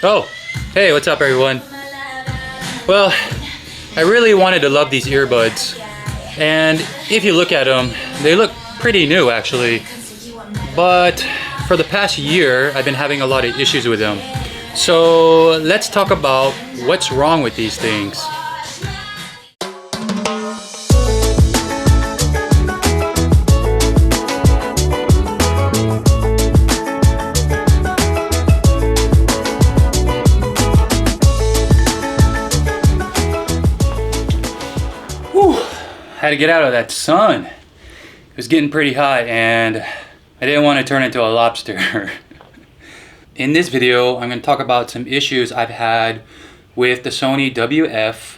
Oh, hey, what's up everyone? Well, I really wanted to love these earbuds, and if you look at them, they look pretty new actually, but for the past year I've been having a lot of issues with them. So let's talk about what's wrong with these things. Had to get out of that sun. It was getting pretty hot and I didn't want to turn into a lobster. In this video, I'm going to talk about some issues I've had with the Sony WF.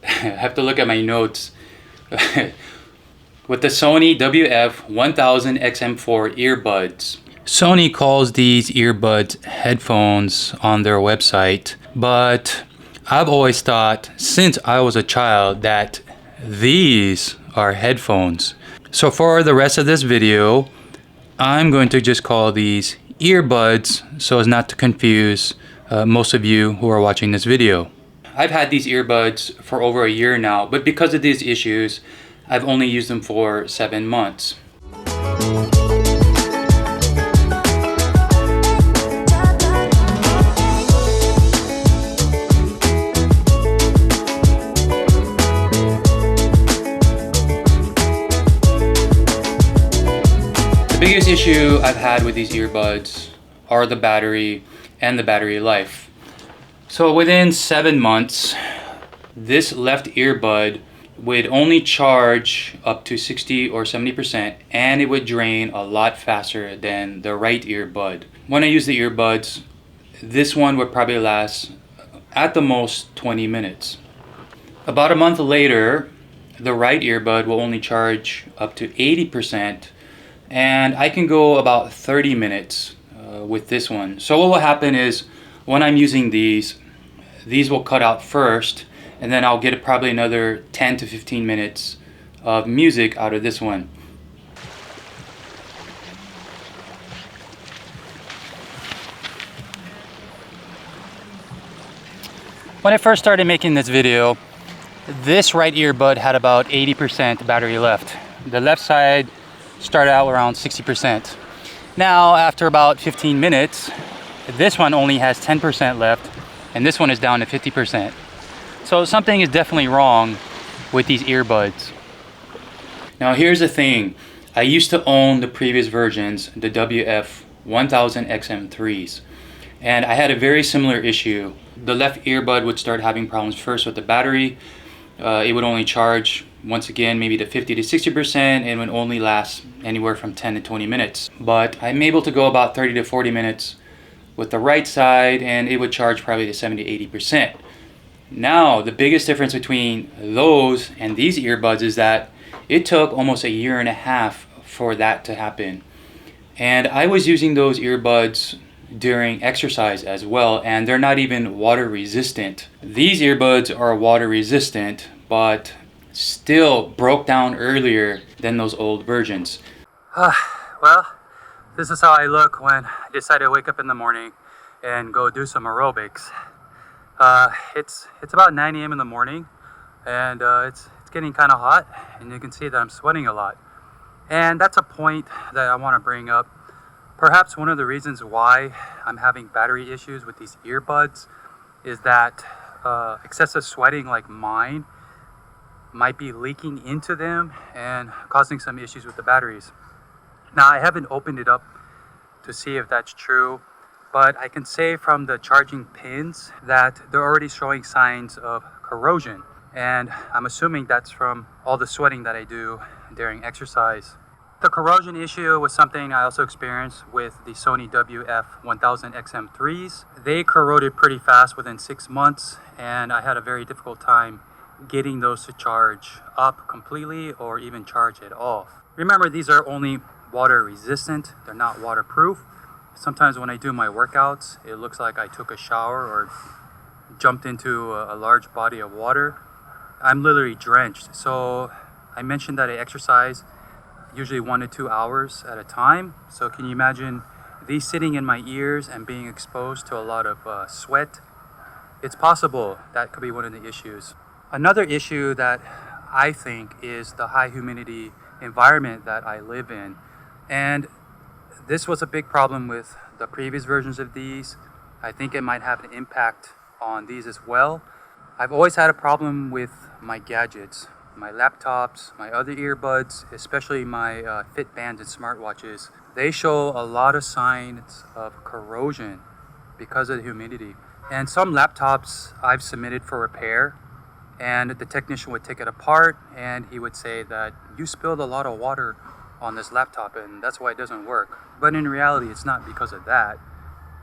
I have to look at my notes. With the Sony WF-1000XM4 earbuds. Sony calls these earbuds headphones on their website, but I've always thought since I was a child that these are headphones. So for the rest of this video, I'm going to just call these earbuds so as not to confuse most of you who are watching this video. I've had these earbuds for over a year now, but because of these issues, I've only used them for 7 months. The biggest issue I've had with these earbuds are the battery and the battery life. So within 7 months, this left earbud would only charge up to 60 or 70% and it would drain a lot faster than the right earbud. When I use the earbuds, this one would probably last at the most 20 minutes. About a month later, the right earbud will only charge up to 80%. And I can go about 30 minutes with this one. So what will happen is when I'm using these will cut out first, and then I'll get probably another 10 to 15 minutes of music out of this one. When I first started making this video, this right earbud had about 80% battery left. The left side started out around 60%. Now after about 15 minutes, this one only has 10% left and this one is down to 50%. So something is definitely wrong with these earbuds. Now here's the thing, I used to own the previous versions, the WF-1000XM3s, and I had a very similar issue. The left earbud would start having problems first with the battery. It would only charge once again maybe to 50 to 60% and would only last anywhere from 10 to 20 minutes. But I'm able to go about 30 to 40 minutes with the right side and it would charge probably to 70 to 80%. Now the biggest difference between those and these earbuds is that it took almost a year and a half for that to happen. And I was using those earbuds during exercise as well, and they're not even water resistant. These earbuds are water resistant, but still broke down earlier than those old versions. Well, this is how I look when I decide to wake up in the morning and go do some aerobics. It's about 9 a.m. in the morning, and it's getting kind of hot, and you can see that I'm sweating a lot. And that's a point that I want to bring up. Perhaps one of the reasons why I'm having battery issues with these earbuds is that excessive sweating like mine might be leaking into them and causing some issues with the batteries. Now I haven't opened it up to see if that's true, but I can say from the charging pins that they're already showing signs of corrosion, and I'm assuming that's from all the sweating that I do during exercise. The corrosion issue was something I also experienced with the Sony WF-1000XM3s. They corroded pretty fast within 6 months, and I had a very difficult time getting those to charge up completely or even charge it off. Remember, these are only water resistant, they're not waterproof. Sometimes when I do my workouts, it looks like I took a shower or jumped into a large body of water. I'm literally drenched. So I mentioned that I exercise usually 1 to 2 hours at a time. So can you imagine these sitting in my ears and being exposed to a lot of sweat, it's possible that could be one of the issues. Another issue that I think is the high humidity environment that I live in. And this was a big problem with the previous versions of these. I think it might have an impact on these as well. I've always had a problem with my gadgets, my laptops, my other earbuds, especially my Fit bands and smartwatches. They show a lot of signs of corrosion because of the humidity. And some laptops I've submitted for repair, and the technician would take it apart and he would say that you spilled a lot of water on this laptop and that's why it doesn't work. But in reality, it's not because of that.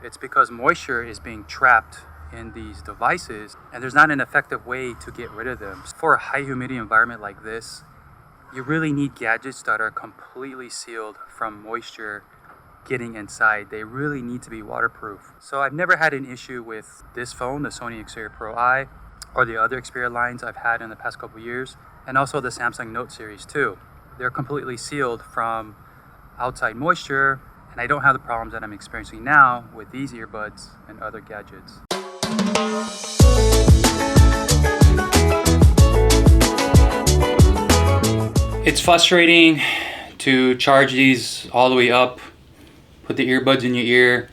It's because moisture is being trapped in these devices and there's not an effective way to get rid of them. For a high humidity environment like this, you really need gadgets that are completely sealed from moisture getting inside. They really need to be waterproof. So I've never had an issue with this phone, the Sony Xperia Pro I, or the other Xperia lines I've had in the past couple years, and also the Samsung Note series too. They're completely sealed from outside moisture, and I don't have the problems that I'm experiencing now with these earbuds and other gadgets. It's frustrating to charge these all the way up, put the earbuds in your ear,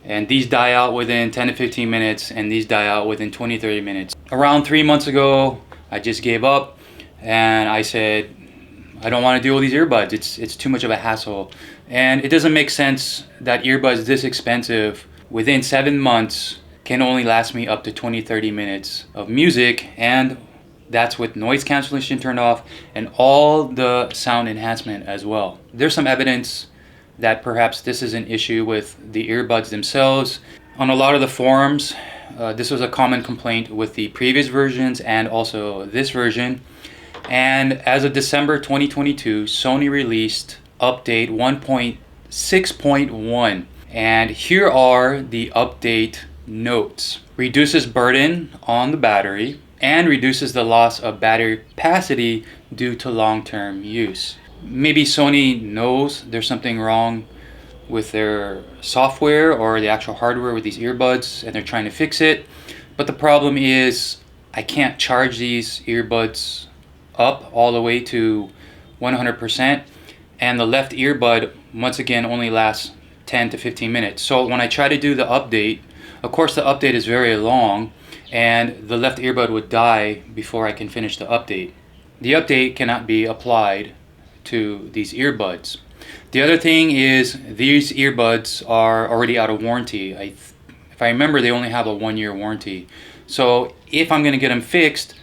and these die out within 10 to 15 minutes, and these die out within 20-30 minutes. Around 3 months ago, I just gave up and I said, I don't want to deal with these earbuds. It's too much of a hassle. And it doesn't make sense that earbuds this expensive within 7 months can only last me up to 20-30 minutes of music, and that's with noise cancellation turned off and all the sound enhancement as well. There's some evidence that perhaps this is an issue with the earbuds themselves. On a lot of the forums, this was a common complaint with the previous versions and also this version. And as of December 2022, Sony released update 1.6.1. And here are the update notes. Reduces burden on the battery and reduces the loss of battery capacity due to long-term use. Maybe Sony knows there's something wrong with their software or the actual hardware with these earbuds and they're trying to fix it. But the problem is I can't charge these earbuds up all the way to 100%, and the left earbud once again only lasts 10 to 15 minutes. So when I try to do the update, of course the update is very long and the left earbud would die before I can finish the update. The update cannot be applied to these earbuds. The other thing is these earbuds are already out of warranty. If I remember, they only have a 1-year warranty. So if I'm going to get them fixed,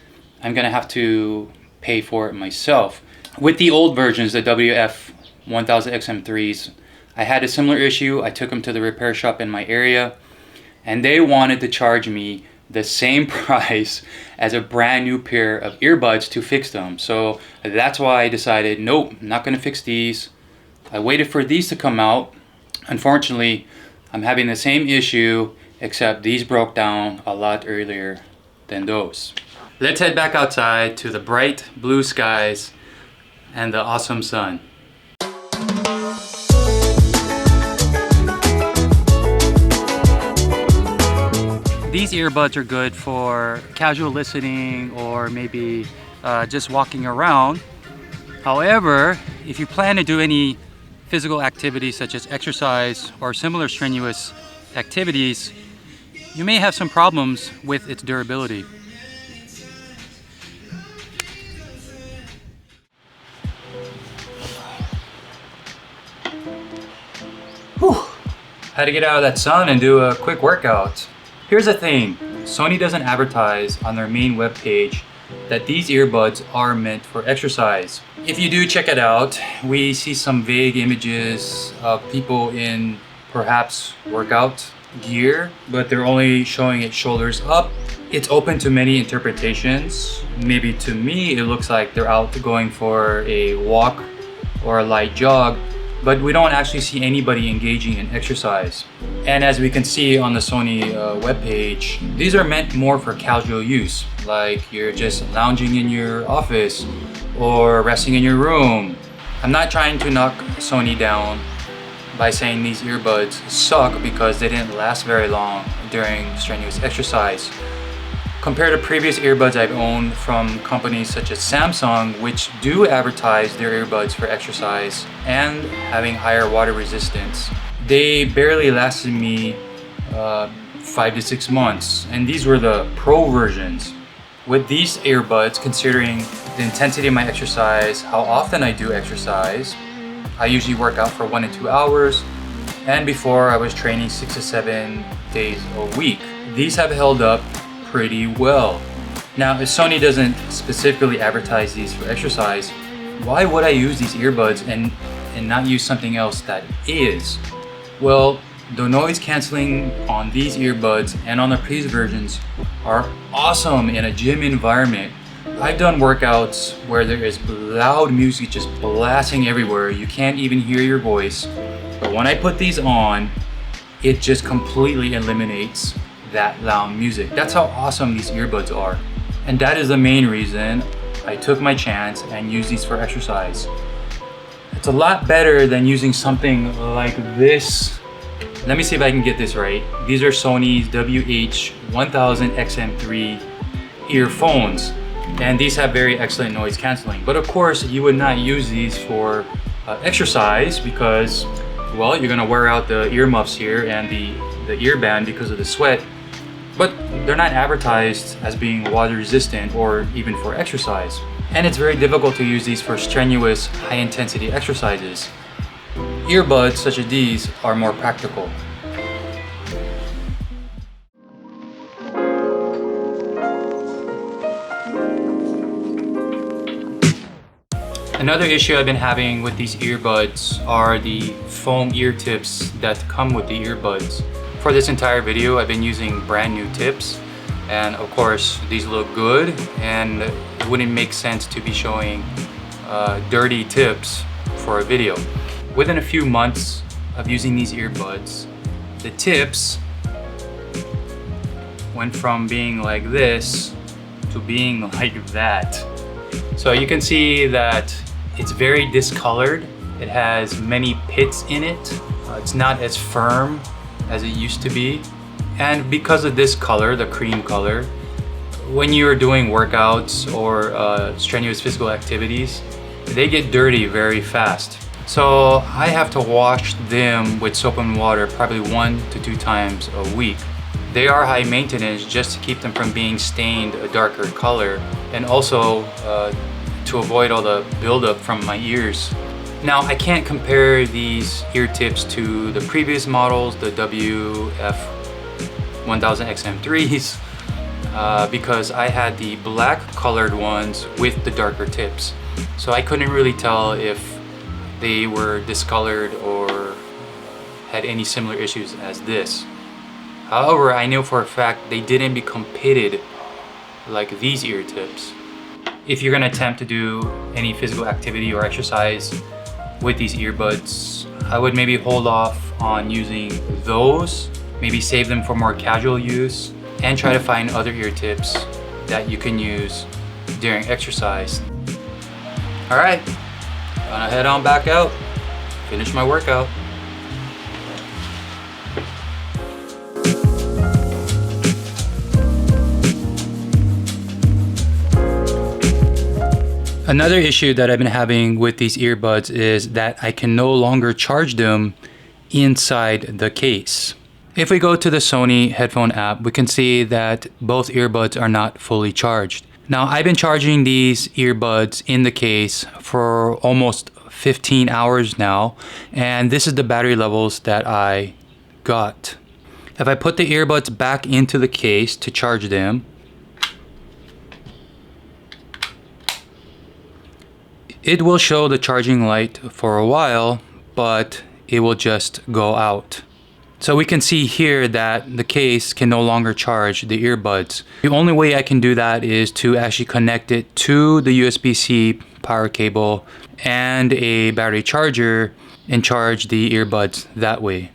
I'm going to have to pay for it myself. With the old versions, the WF-1000XM3s, I had a similar issue. I took them to the repair shop in my area and they wanted to charge me the same price as a brand new pair of earbuds to fix them. So that's why I decided, nope, I'm not going to fix these. I waited for these to come out. Unfortunately, I'm having the same issue, except these broke down a lot earlier than those. Let's head back outside to the bright blue skies and the awesome sun. These earbuds are good for casual listening or maybe just walking around. However, if you plan to do any physical activities such as exercise or similar strenuous activities, you may have some problems with its durability. Whew. Had to get out of that sun and do a quick workout. Here's the thing, Sony doesn't advertise on their main webpage that these earbuds are meant for exercise. If you do check it out, we see some vague images of people in perhaps workout gear, but they're only showing it shoulders up. It's open to many interpretations. Maybe to me, it looks like they're out going for a walk or a light jog, but we don't actually see anybody engaging in exercise. And as we can see on the Sony webpage, these are meant more for casual use, like you're just lounging in your office or resting in your room. I'm not trying to knock Sony down, by saying these earbuds suck because they didn't last very long during strenuous exercise. Compared to previous earbuds I've owned from companies such as Samsung, which do advertise their earbuds for exercise and having higher water resistance, they barely lasted me 5 to 6 months, and these were the pro versions. With these earbuds, considering the intensity of my exercise, how often I do exercise, I usually work out for 1 to 2 hours, and before I was training 6 to 7 days a week. These have held up pretty well. Now, if Sony doesn't specifically advertise these for exercise, why would I use these earbuds and not use something else that is? Well, the noise canceling on these earbuds and on the previous versions are awesome in a gym environment. I've done workouts where there is loud music just blasting everywhere. You can't even hear your voice. But when I put these on, it just completely eliminates that loud music. That's how awesome these earbuds are. And that is the main reason I took my chance and used these for exercise. It's a lot better than using something like this. Let me see if I can get this right. These are Sony's WF-1000XM4 earphones. And these have very excellent noise canceling. But of course, you would not use these for exercise because, well, you're gonna wear out the earmuffs here and the earband because of the sweat. But they're not advertised as being water resistant or even for exercise. And it's very difficult to use these for strenuous, high intensity exercises. Earbuds such as these are more practical. Another issue I've been having with these earbuds are the foam ear tips that come with the earbuds. For this entire video, I've been using brand new tips, and of course these look good, and it wouldn't make sense to be showing dirty tips for a video. Within a few months of using these earbuds, the tips went from being like this to being like that. So you can see that it's very discolored. It has many pits in it. It's not as firm as it used to be. And because of this color, the cream color, when you're doing workouts or strenuous physical activities, they get dirty very fast. So I have to wash them with soap and water probably 1 to 2 times a week. They are high maintenance just to keep them from being stained a darker color, and also to avoid all the buildup from my ears. Now, I can't compare these ear tips to the previous models, the WF-1000XM4s, because I had the black colored ones with the darker tips. So I couldn't really tell if they were discolored or had any similar issues as this. However, I know for a fact they didn't become pitted like these ear tips. If you're gonna attempt to do any physical activity or exercise with these earbuds, I would maybe hold off on using those, maybe save them for more casual use, and try to find other ear tips that you can use during exercise. All right, gonna head on back out, finish my workout. Another issue that I've been having with these earbuds is that I can no longer charge them inside the case. If we go to the Sony headphone app, we can see that both earbuds are not fully charged. Now, I've been charging these earbuds in the case for almost 15 hours now, and this is the battery levels that I got. If I put the earbuds back into the case to charge them, it will show the charging light for a while, but it will just go out. So we can see here that the case can no longer charge the earbuds. The only way I can do that is to actually connect it to the USB-C power cable and a battery charger and charge the earbuds that way.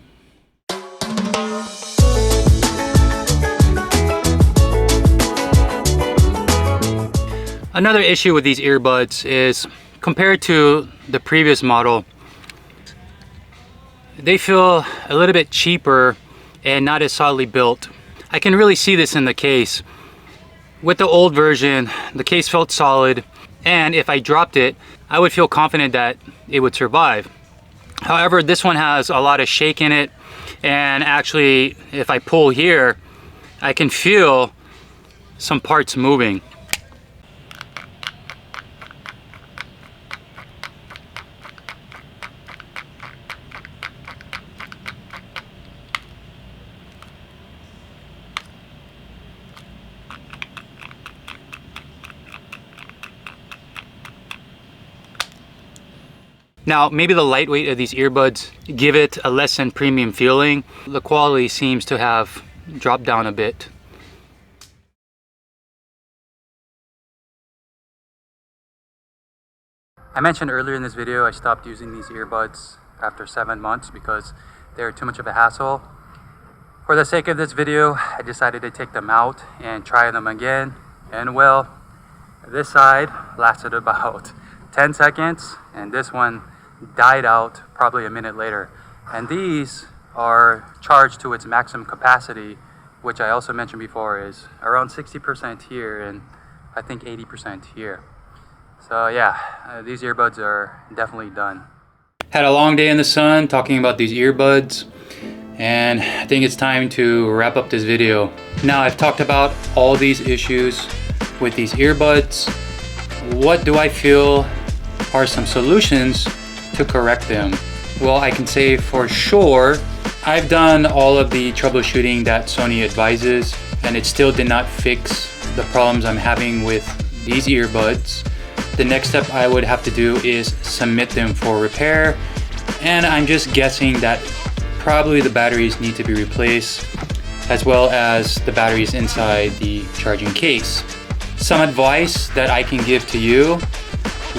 Another issue with these earbuds is, compared to the previous model, they feel a little bit cheaper and not as solidly built. I can really see this in the case. With the old version, the case felt solid, and if I dropped it, I would feel confident that it would survive. However, this one has a lot of shake in it, and actually, if I pull here, I can feel some parts moving. Now, maybe the lightweight of these earbuds give it a less than premium feeling. The quality seems to have dropped down a bit. I mentioned earlier in this video I stopped using these earbuds after 7 months because they're too much of a hassle. For the sake of this video, I decided to take them out and try them again. And well, this side lasted about 10 seconds and this one died out probably a minute later. And these are charged to its maximum capacity, which I also mentioned before is around 60% here and I think 80% here. So yeah, these earbuds are definitely done. Had a long day in the sun talking about these earbuds, and I think it's time to wrap up this video. Now I've talked about all these issues with these earbuds. What do I feel are some solutions to correct them? Well, I can say for sure I've done all of the troubleshooting that Sony advises, and it still did not fix the problems I'm having with these earbuds. The next step I would have to do is submit them for repair, and I'm just guessing that probably the batteries need to be replaced, as well as the batteries inside the charging case. Some advice that I can give to you,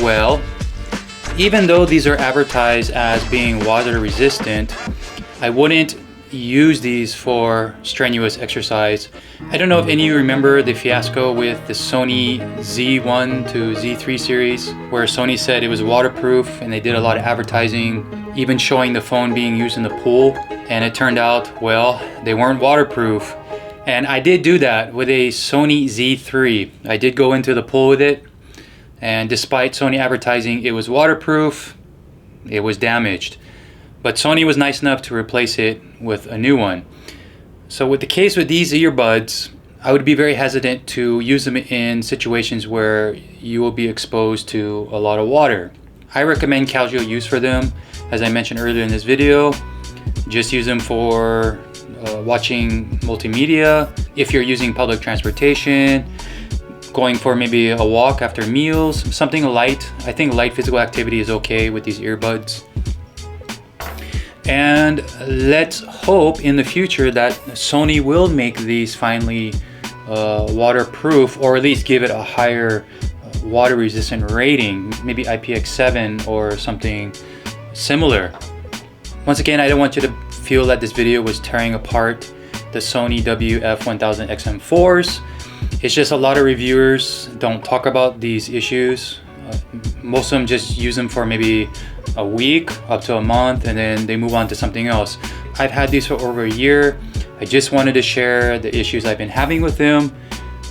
well, even though these are advertised as being water resistant, I wouldn't use these for strenuous exercise. I don't know if any of you remember the fiasco with the Sony Z1 to Z3 series, where Sony said it was waterproof and they did a lot of advertising, even showing the phone being used in the pool, and it turned out, well, they weren't waterproof. And I did do that with a Sony Z3. I did go into the pool with it, and despite Sony advertising it was waterproof, it was damaged. But Sony was nice enough to replace it with a new one. So with the case with these earbuds, I would be very hesitant to use them in situations where you will be exposed to a lot of water. I recommend casual use for them. As I mentioned earlier in this video, just use them for watching multimedia. If you're using public transportation, going for maybe a walk after meals, something light. I think light physical activity is okay with these earbuds. And let's hope in the future that Sony will make these finally waterproof, or at least give it a higher water resistant rating, maybe IPX7 or something similar. Once again, I don't want you to feel that this video was tearing apart the Sony WF-1000XM4s. It's just a lot of reviewers don't talk about these issues. Most of them just use them for maybe a week up to a month, and then they move on to something else. I've had these for over a year. I just wanted to share the issues I've been having with them.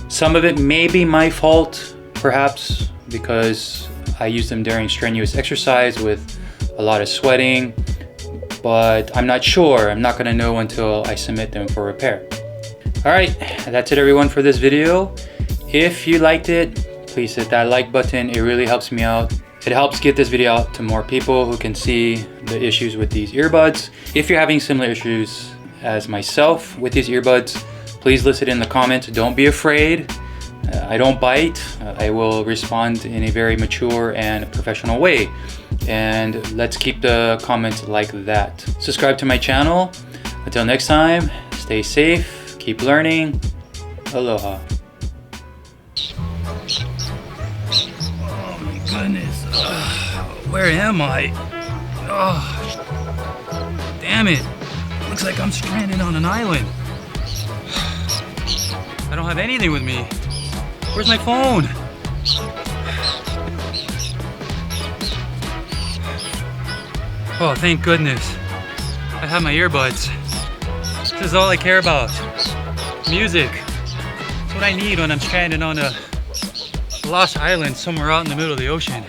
Some of it may be my fault, perhaps, because I use them during strenuous exercise with a lot of sweating, but I'm not sure. I'm not gonna know until I submit them for repair. All right, that's it everyone for this video. If you liked it, please hit that like button. It really helps me out. It helps get this video out to more people who can see the issues with these earbuds. If you're having similar issues as myself with these earbuds, please list it in the comments. Don't be afraid. I don't bite. I will respond in a very mature and professional way. And let's keep the comments like that. Subscribe to my channel. Until next time, stay safe, keep learning. Aloha. Oh my goodness. Where am I? Oh, damn it. Looks like I'm stranded on an island. I don't have anything with me. Where's my phone? Oh, thank goodness. I have my earbuds. This is all I care about. Music. That's what I need when I'm stranded on a lost island somewhere out in the middle of the ocean.